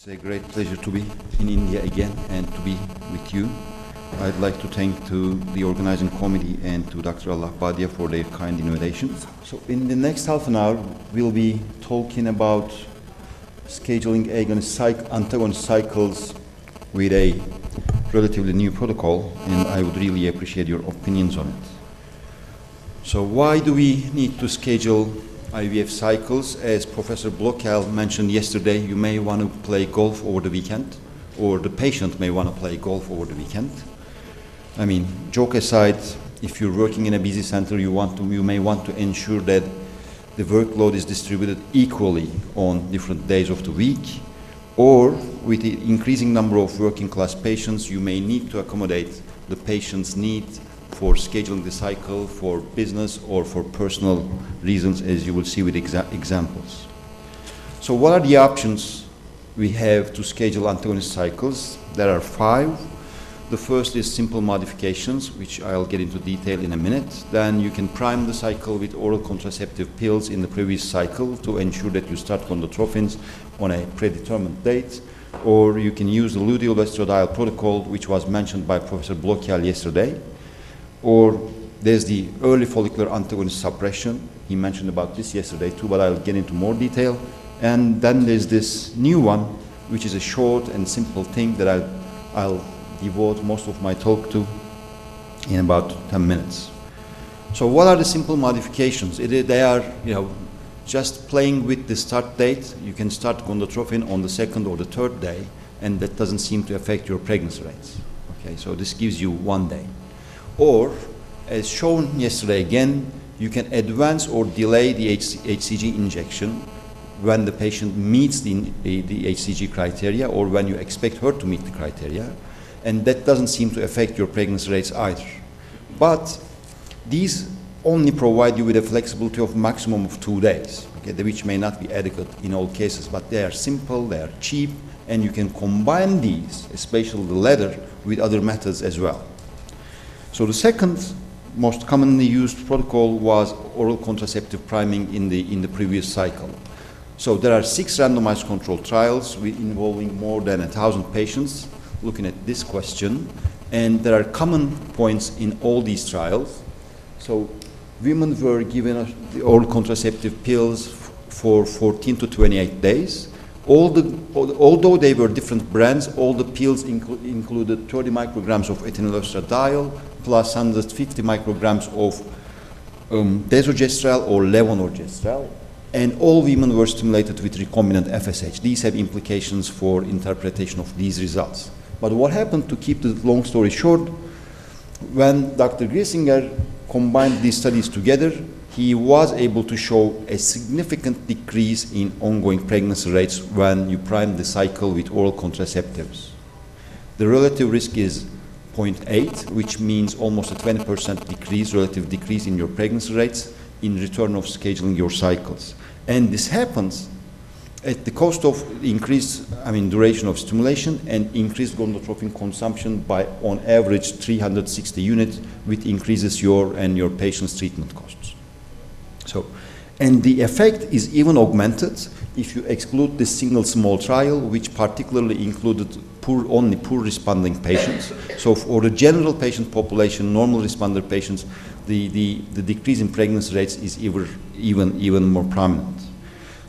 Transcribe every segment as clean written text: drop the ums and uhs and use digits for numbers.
It's a great pleasure to be in India again and to be with you. I'd like to thank to the organizing committee and to Dr. Allah Badia for their kind invitation. So in the next half an hour, we'll be talking about scheduling antagonist cycles with a relatively new protocol, and I would really appreciate your opinions on it. So why do we need to schedule IVF cycles? As Professor Blokel mentioned yesterday, you may want to play golf over the weekend, or the patient may want to play golf over the weekend. I mean, joke aside, if you're working in a busy center, you may want to ensure that the workload is distributed equally on different days of the week, or with the increasing number of working class patients, you may need to accommodate the patient's need for scheduling the cycle for business or for personal reasons, as you will see with examples. So what are the options we have to schedule antagonist cycles? There are 5. The first is simple modifications, which I'll get into detail in a minute. Then you can prime the cycle with oral contraceptive pills in the previous cycle to ensure that you start gonadotropins on a predetermined date. Or you can use the luteal estradiol protocol, which was mentioned by Professor Blokel yesterday. Or there's the early follicular antagonist suppression. He mentioned about this yesterday too, but I'll get into more detail. And then there's this new one, which is a short and simple thing that I'll devote most of my talk to in about 10 minutes. So what are the simple modifications? They are, just playing with the start date. You can start gonadotropin on the 2nd or the 3rd day, and that doesn't seem to affect your pregnancy rates. Okay, so this gives you 1 day. Or, as shown yesterday again, you can advance or delay the HCG injection when the patient meets the HCG criteria or when you expect her to meet the criteria, and that doesn't seem to affect your pregnancy rates either. But these only provide you with a flexibility of maximum of 2 days, okay, which may not be adequate in all cases, but they are simple, they are cheap, and you can combine these, especially the latter, with other methods as well. So the second most commonly used protocol was oral contraceptive priming in the previous cycle. So there are 6 randomized controlled trials involving more than 1,000 patients looking at this question, and there are common points in all these trials. So women were given the oral contraceptive pills for 14 to 28 days. Although they were different brands, all the pills included 30 micrograms of ethinyl estradiol plus 150 micrograms of desogestrel or levonorgestrel, and all women were stimulated with recombinant FSH. These have implications for interpretation of these results. But what happened, to keep the long story short, when Dr. Griesinger combined these studies together, he was able to show a significant decrease in ongoing pregnancy rates when you prime the cycle with oral contraceptives. The relative risk is 0.8, which means almost a 20% decrease, relative decrease in your pregnancy rates in return of scheduling your cycles. And this happens at the cost of increased duration of stimulation and increased gonadotropin consumption by, on average, 360 units, which increases your and your patient's treatment costs. So, and the effect is even augmented if you exclude this single small trial, which particularly included only poor responding patients. So for the general patient population, normal responder patients, the decrease in pregnancy rates is even more prominent.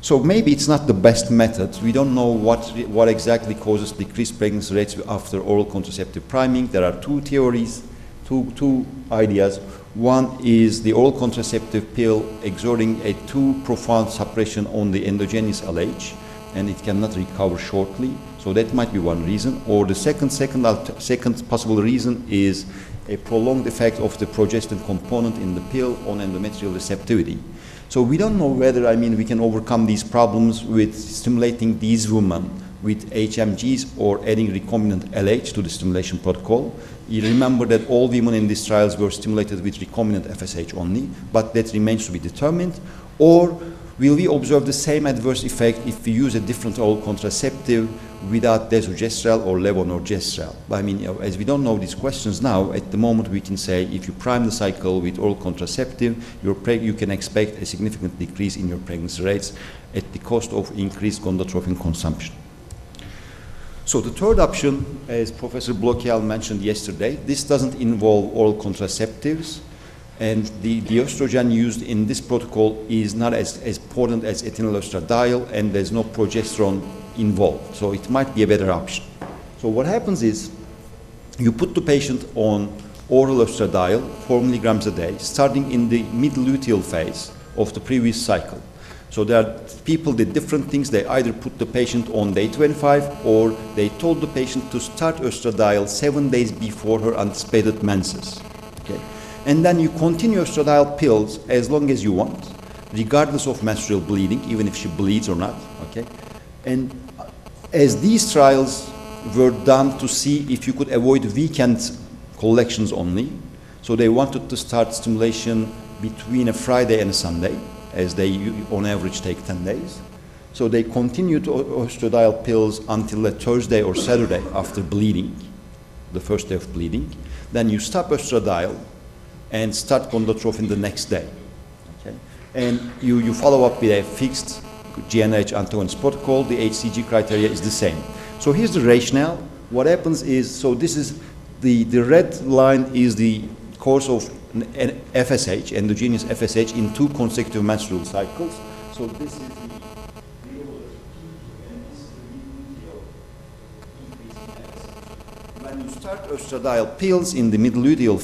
So maybe it's not the best method. We don't know what exactly causes decreased pregnancy rates after oral contraceptive priming. There are 2 theories, two ideas. One is the oral contraceptive pill exerting a too profound suppression on the endogenous LH, and it cannot recover shortly. So that might be one reason. Or the second possible reason is a prolonged effect of the progestin component in the pill on endometrial receptivity. So we don't know whether, we can overcome these problems with stimulating these women with HMGs or adding recombinant LH to the stimulation protocol. You remember that all women in these trials were stimulated with recombinant FSH only, but that remains to be determined. Or will we observe the same adverse effect if we use a different oral contraceptive without desogestrel or levonorgestrel? As we don't know these questions now, at the moment we can say if you prime the cycle with oral contraceptive, you can expect a significant decrease in your pregnancy rates at the cost of increased gonadotropin consumption. So the third option, as Professor Blochial mentioned yesterday, this doesn't involve oral contraceptives, and the estrogen used in this protocol is not as potent as ethinyl estradiol, and there's no progesterone involved. So it might be a better option. So what happens is you put the patient on oral estradiol, 4 milligrams a day, starting in the mid-luteal phase of the previous cycle. So there are people did different things. They either put the patient on day 25 or they told the patient to start estradiol 7 days before her anticipated menses. Okay? And then you continue estradiol pills as long as you want, regardless of menstrual bleeding, even if she bleeds or not. Okay? And as these trials were done to see if you could avoid weekend collections only, so they wanted to start stimulation between a Friday and a Sunday, as they on average take 10 days. So they continued estradiol pills until a Thursday or Saturday after bleeding, the first day of bleeding. Then you stop estradiol and start gonadotropin the next day. Okay? And you follow up with a fixed GnRH antagonist protocol. The HCG criteria is the same. So here's the rationale. What happens is, so this is the red line is the course of an FSH, endogenous FSH, in 2 consecutive menstrual cycles. So this is the when you start estradiol pills in the mid-luteal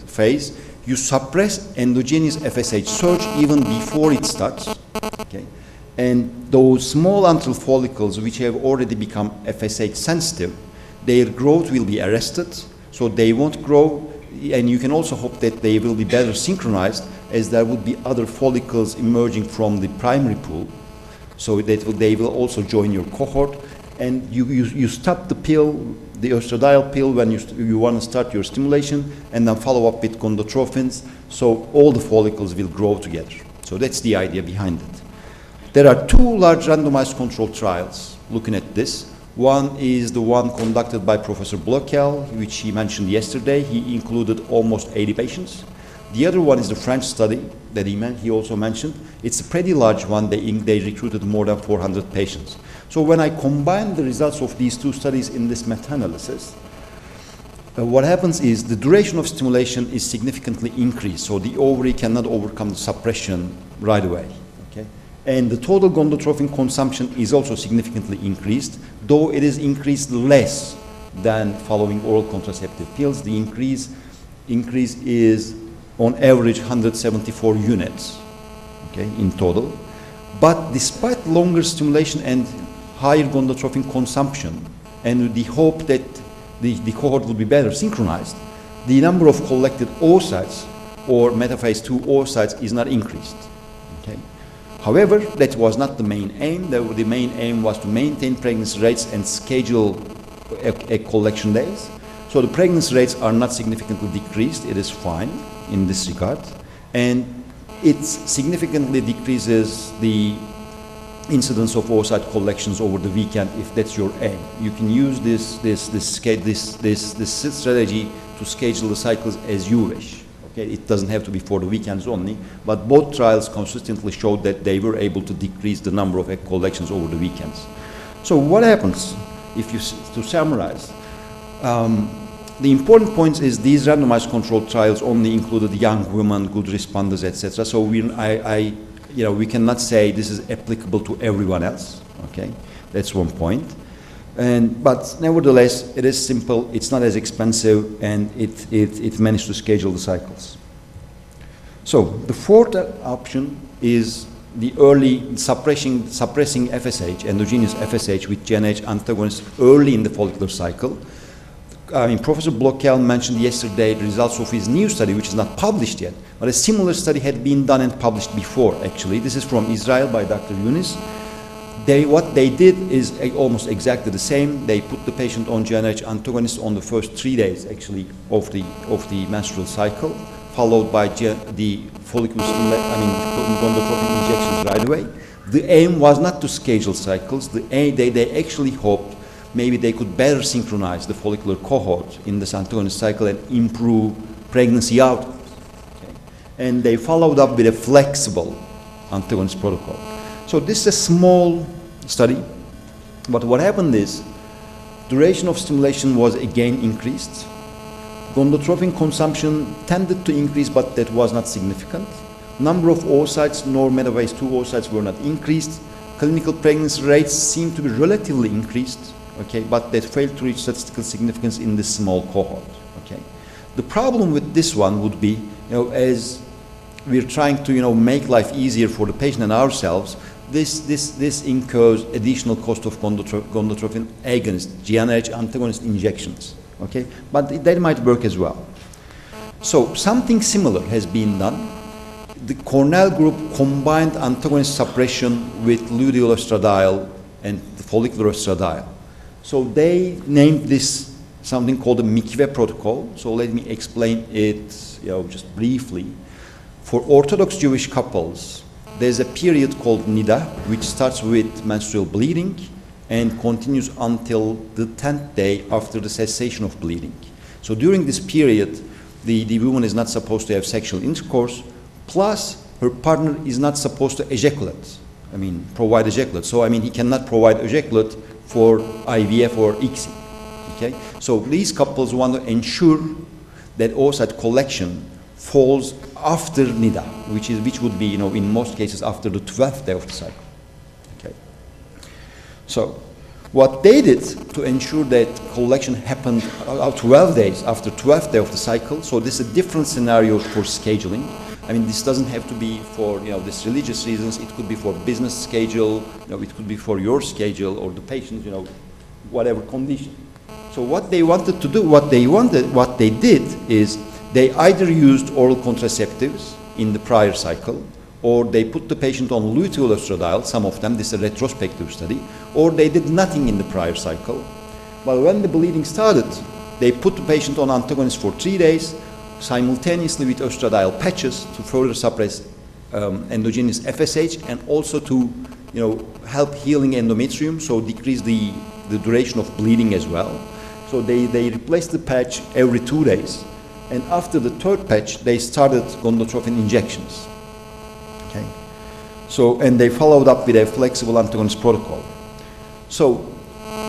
phase, you suppress endogenous FSH surge even before it starts. Okay? And those small antral follicles which have already become FSH sensitive, their growth will be arrested, so they won't grow. And you can also hope that they will be better synchronized, as there would be other follicles emerging from the primary pool. So that they will also join your cohort. And you stop the pill, the estradiol pill, when you want to start your stimulation, and then follow up with gonadotropins, so all the follicles will grow together. So that's the idea behind it. There are 2 large randomized controlled trials looking at this. One is the one conducted by Professor Blochial, which he mentioned yesterday. He included almost 80 patients. The other one is the French study that he also mentioned. It's a pretty large one. They recruited more than 400 patients. So when I combine the results of these 2 studies in this meta-analysis, what happens is the duration of stimulation is significantly increased. So the ovary cannot overcome the suppression right away. Okay? And the total gonadotropin consumption is also significantly increased, though it is increased less than following oral contraceptive pills. The increase is on average 174 units, okay, in total. But despite longer stimulation and higher gonadotropin consumption, and the hope that the cohort will be better synchronized, the number of collected oocytes or metaphase 2 oocytes is not increased. Okay? However, that was not the main aim. The main aim was to maintain pregnancy rates and schedule egg collection days. So the pregnancy rates are not significantly decreased. It is fine in this regard. And it significantly decreases the incidence of oocyte collections over the weekend if that's your aim. You can use this strategy to schedule the cycles as you wish. Okay? It doesn't have to be for the weekends only, but both trials consistently showed that they were able to decrease the number of egg collections over the weekends. So what happens, if you, to summarize, the important point is these randomized controlled trials only included young women, good responders, etc. So we cannot say this is applicable to everyone else. Okay, that's one point. But nevertheless, it is simple. It's not as expensive, and it managed to schedule the cycles. So the fourth option is the early suppressing FSH, endogenous FSH with GnRH antagonists early in the follicular cycle. Professor Blochial mentioned yesterday the results of his new study, which is not published yet, but a similar study had been done and published before, actually. This is from Israel by Dr. Yunus. What they did is almost exactly the same. They put the patient on GnRH antagonist on the first 3 days, actually, of the menstrual cycle, followed by the follicular gonadotropin injections right away. The aim was not to schedule cycles. They actually hoped maybe they could better synchronize the follicular cohort in this antagonist cycle and improve pregnancy outcomes. Okay? And they followed up with a flexible antagonist protocol. So this is a small study, but what happened is Duration of stimulation was again increased. Gonadotropin consumption tended to increase, but that was not significant. Number of oocytes, nor metaphase 2 oocytes were not increased. Clinical pregnancy rates seem to be relatively increased, okay, but that failed to reach statistical significance in this small cohort, okay. The problem with this one would be, as we're trying to, make life easier for the patient and ourselves, this incurs additional cost of gonadotropin agonist, GnRH antagonist injections, okay, but that might work as well. So something similar has been done. The Cornell group combined antagonist suppression with luteal estradiol and the follicular estradiol. So they named this something called the Mikve protocol. So let me explain it just briefly. For Orthodox Jewish couples, there's a period called nida, which starts with menstrual bleeding and continues until the 10th day after the cessation of bleeding. So during this period, the woman is not supposed to have sexual intercourse, plus her partner is not supposed to ejaculate, provide ejaculate. So, he cannot provide ejaculate for IVF or ICSI, okay? So these couples want to ensure that oocyte collection falls after nida, which would be, in most cases after the 12th day of the cycle, okay? So what they did to ensure that collection happened 12 days after 12th day of the cycle, so this is a different scenario for scheduling. This doesn't have to be for this religious reasons. It could be for business schedule. It could be for your schedule or the patient. Whatever condition. So what they wanted to do, what they did is they either used oral contraceptives in the prior cycle, or they put the patient on luteal estradiol. Some of them. This is a retrospective study. Or they did nothing in the prior cycle. But when the bleeding started, they put the patient on antagonist for 3 days. Simultaneously with estradiol patches to further suppress endogenous FSH and also to help healing endometrium, so decrease the duration of bleeding as well. So they replaced the patch every 2 days, and after the 3rd patch they started gonadotropin injections, okay. So, and they followed up with a flexible antagonist protocol. So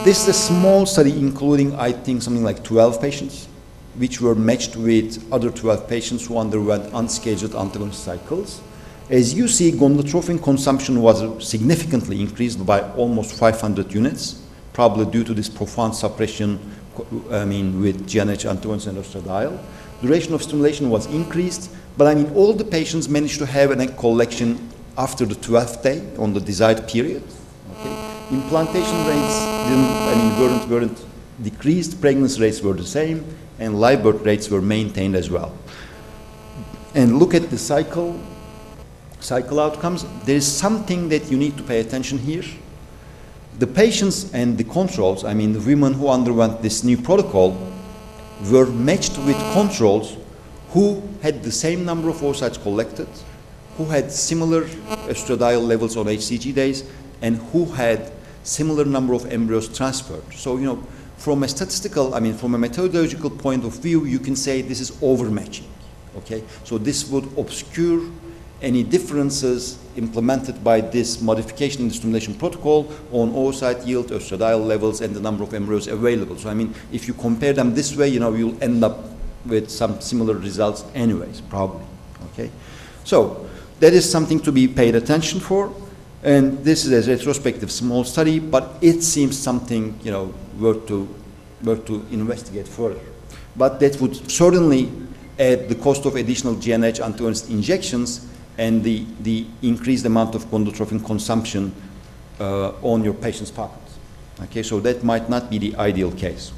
this is a small study including, I think, something like 12 patients, which were matched with other 12 patients who underwent unscheduled antagonist cycles. As you see, gonadotropin consumption was significantly increased by almost 500 units, probably due to this profound suppression, with GnRH antagonists and estradiol. Duration of stimulation was increased, but all the patients managed to have a collection after the 12th day on the desired period. Okay? Implantation rates weren't decreased, pregnancy rates were the same, and live birth rates were maintained as well. And look at the cycle outcomes. There is something that you need to pay attention here. The patients and the controls, the women who underwent this new protocol, were matched with controls who had the same number of oocytes collected, who had similar estradiol levels on HCG days, and who had similar number of embryos transferred. So, from a statistical, from a methodological point of view, you can say this is overmatching, okay? So this would obscure any differences implemented by this modification in the stimulation protocol on oocyte yield, estradiol levels, and the number of embryos available. So if you compare them this way, you'll end up with some similar results anyways, probably, okay? So that is something to be paid attention for, and this is a retrospective small study, but it seems something, worth to investigate further. But that would certainly add the cost of additional GnRH antagonist injections and the increased amount of gonadotropin consumption on your patient's pockets. Okay, so that might not be the ideal case.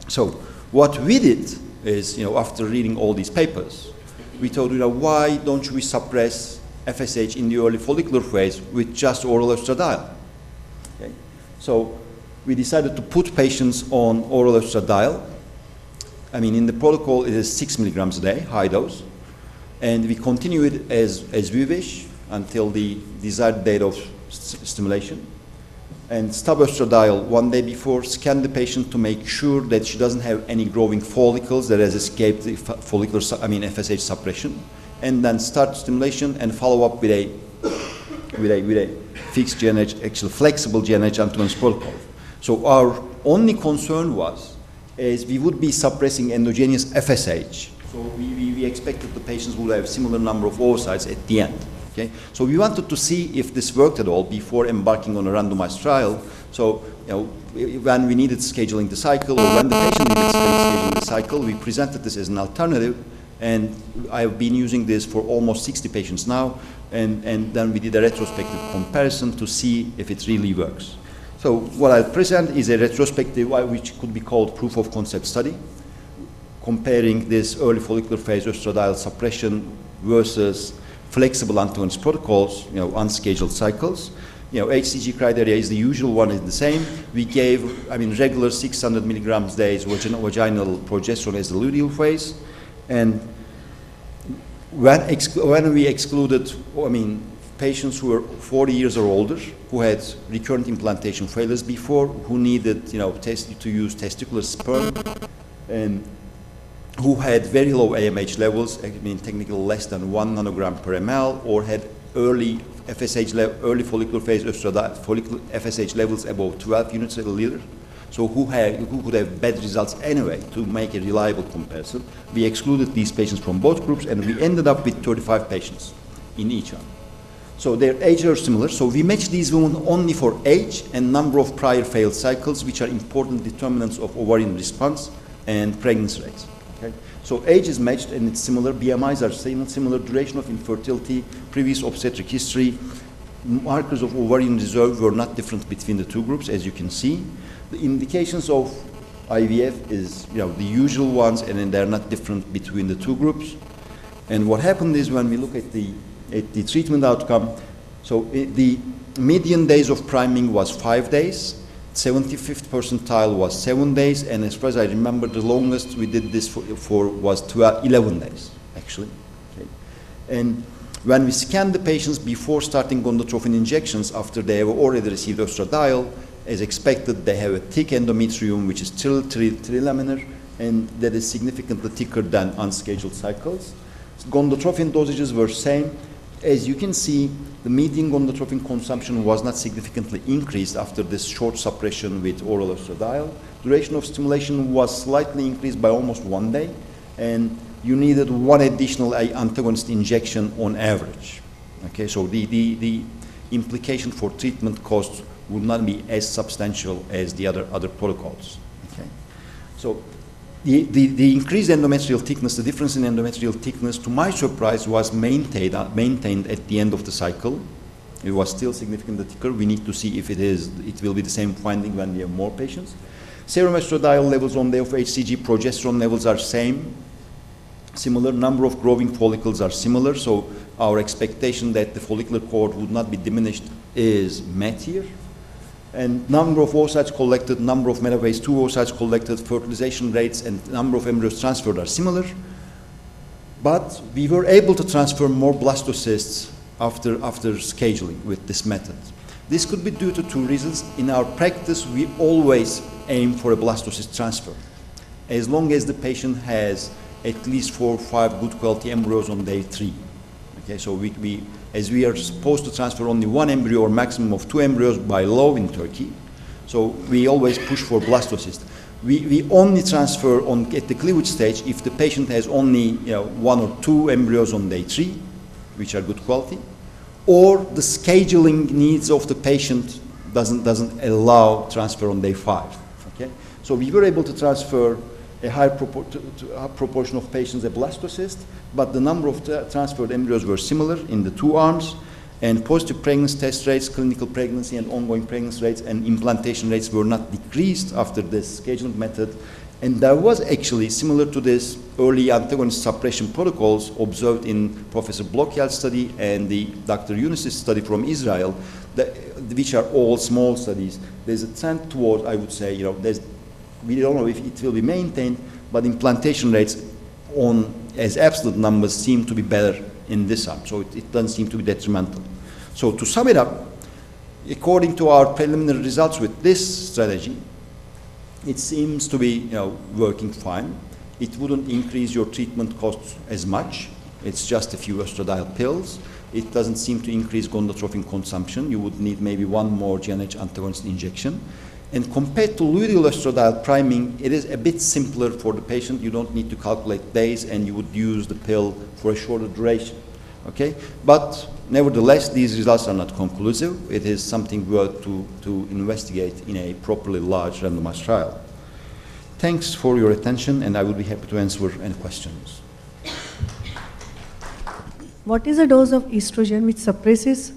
So what we did is, after reading all these papers, we thought, why don't we suppress FSH in the early follicular phase with just oral estradiol? Okay, so we decided to put patients on oral estradiol. In the protocol, it is 6 milligrams a day, high dose. And we continue it as we wish until the desired date of stimulation. And stop estradiol 1 day before, scan the patient to make sure that she doesn't have any growing follicles that has escaped the follicular, FSH suppression. And then start stimulation and follow up with a fixed GnRH, actually flexible GnRH antagonist protocol. So our only concern was, is we would be suppressing endogenous FSH. So we expected the patients would have similar number of oocytes at the end. Okay? So we wanted to see if this worked at all before embarking on a randomized trial. So when we needed scheduling the cycle, or when the patient needed scheduling the cycle, we presented this as an alternative. And I've been using this for almost 60 patients now. And then we did a retrospective comparison to see if it really works. So what I'll present is a retrospective, which could be called proof of concept study, comparing this early follicular phase estradiol suppression versus flexible antagonist protocols, unscheduled cycles. HCG criteria is the usual one, is the same. We gave, regular 600 milligrams days vaginal progesterone as the luteal phase. And when we excluded, patients who were 40 years or older, who had recurrent implantation failures before, who needed, to use testicular sperm, and who had very low AMH levels, technically less than 1 nanogram per ml, or had early FSH early follicular phase follicular FSH levels above 12 units per liter. So who could have bad results anyway, to make a reliable comparison. We excluded these patients from both groups, and we ended up with 35 patients in each arm. So their ages are similar. So we matched these women only for age and number of prior failed cycles, which are important determinants of ovarian response and pregnancy rates. Okay? So age is matched and it's similar. BMIs are similar. Duration of infertility, previous obstetric history, markers of ovarian reserve were not different between the two groups, as you can see. The indications of IVF is the usual ones, and then they're not different between the two groups. And what happened is, when we look at the treatment outcome, so the median days of priming was 5 days, 75th percentile was 7 days, and as far as I remember, the longest we did this for was 11 days, actually. Okay. And when we scanned the patients before starting gonadotropin injections, after they have already received estradiol, as expected, they have a thick endometrium, which is trilaminar, and that is significantly thicker than unscheduled cycles. Gonadotropin dosages were same. As you can see, the median gonadotropin consumption was not significantly increased after this short suppression with oral estradiol. Duration of stimulation was slightly increased by almost 1 day, and you needed 1 additional antagonist injection on average. Okay, so the implication for treatment costs would not be as substantial as the other protocols. Okay, so the increased endometrial thickness, the difference in endometrial thickness, to my surprise, was maintained at the end of the cycle. It was still significantly thicker. We need to see if it will be the same finding when we have more patients. Serum estradiol levels on day of HCG, progesterone levels are similar. Number of growing follicles are similar. So our expectation that the follicular cohort would not be diminished is met here. And number of oocytes collected, number of metaphase 2 oocytes collected, fertilization rates, and number of embryos transferred are similar. But we were able to transfer more blastocysts after scheduling with this method. This could be due to 2 reasons. In our practice, we always aim for a blastocyst transfer, as long as the patient has at least 4 or 5 good quality embryos on day 3. Okay, so as we are supposed to transfer only 1 embryo or maximum of 2 embryos by law in Turkey, so we always push for blastocyst. We only transfer at the cleavage stage if the patient has only 1 or 2 embryos on day 3, which are good quality, or the scheduling needs of the patient doesn't allow transfer on day 5. Okay, so we were able to transfer a high proportion of patients a blastocyst, but the number of transferred embryos were similar in the 2 arms, and positive pregnancy test rates, clinical pregnancy and ongoing pregnancy rates, and implantation rates were not decreased after this scheduling method. And there was actually, similar to this early antagonist suppression protocols observed in Professor Blokiel's study and the Dr. Yunus's study from Israel, which are all small studies, there's a trend towards, I would say, we don't know if it will be maintained, but implantation rates as absolute numbers seem to be better in this arm, so it doesn't seem to be detrimental. So to sum it up, according to our preliminary results with this strategy, it seems to be working fine. It wouldn't increase your treatment costs as much. It's just a few estradiol pills. It doesn't seem to increase gonadotropin consumption. You would need maybe 1 more GnRH antagonist injection. And compared to luteal estradiol priming, it is a bit simpler for the patient. You don't need to calculate days, and you would use the pill for a shorter duration. Okay? But nevertheless, these results are not conclusive. It is something worth to investigate in a properly large randomized trial. Thanks for your attention, and I will be happy to answer any questions. What is the dose of estrogen which suppresses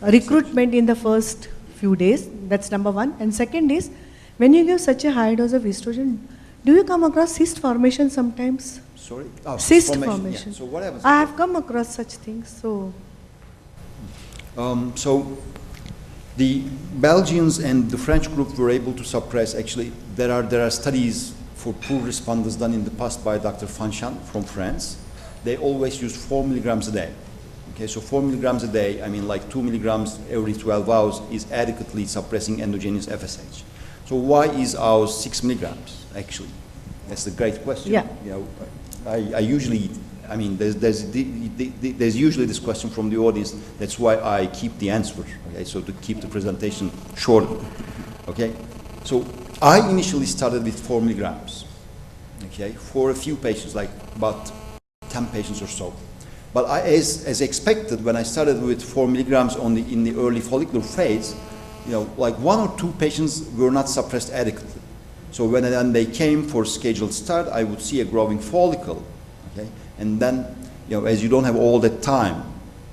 recruitment in the first few days? That's number one. And second is, when you give such a high dose of estrogen, do you come across cyst formation sometimes? Sorry? Oh, cyst formation. Yeah. So what happens? I have come across such things. So the Belgians and the French group were able to suppress, actually, there are studies for poor responders done in the past by Dr. Fanchan from France. They always use 4 milligrams a day. Okay, so 4 milligrams a day, I mean like 2 milligrams every 12 hours is adequately suppressing endogenous FSH. So why is ours 6 milligrams, actually? That's a great question. Yeah. You know, I usually, I mean, there's usually this question from the audience. That's why I keep the answer, okay, so to keep the presentation short, okay? So I initially started with 4 milligrams, okay, for a few patients, like about 10 patients or so. But as expected, when I started with 4 milligrams in the early follicular phase, you know, like 1 or 2 patients were not suppressed adequately. So when they came for scheduled start, I would see a growing follicle, okay? And then, you know, as you don't have all that time,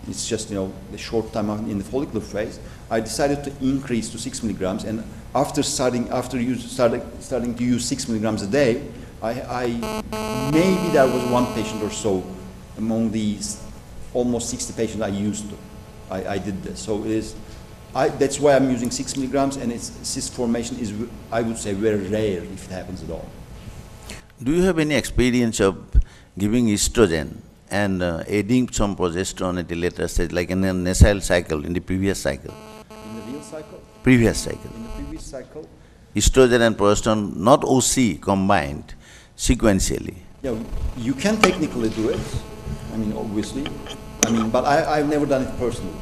it's just, you know, a short time in the follicular phase, I decided to increase to 6 milligrams. And after starting to use 6 milligrams a day, maybe there was 1 patient or so among these almost 60 patients I did this. So it is, that's why I'm using 6 milligrams, and cyst formation is, I would say, very rare if it happens at all. Do you have any experience of giving estrogen and adding some progesterone at a later stage, like in a nasal cycle, in the previous cycle? In the real cycle? Previous cycle. In the previous cycle? Estrogen and progesterone, not OC, combined sequentially. Yeah, you can technically do it. I mean, obviously. I mean, but I've never done it personally.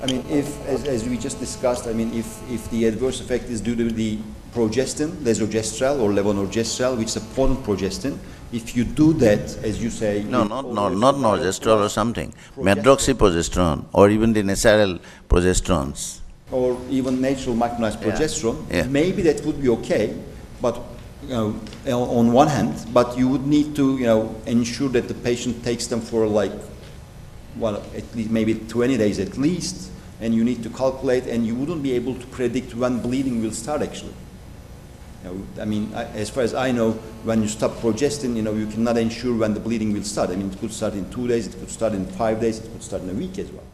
I mean, as we just discussed, I mean, if the adverse effect is due to the progestin, lesogestrel or levonorgestrel, which is a potent progestin, if you do that, as you say... No, not norgestrel or something. Medroxyprogesterone or even the nasal progesterones. Or even natural micronized progesterone, yeah. Maybe that would be okay, but you know, on one hand, but you would need to, you know, ensure that the patient takes them for like, well, at least maybe 20 days at least, and you need to calculate, and you wouldn't be able to predict when bleeding will start actually. You know, I mean, as far as I know, when you stop progestin, you know, you cannot ensure when the bleeding will start. I mean, it could start in 2 days, it could start in 5 days, it could start in a week as well.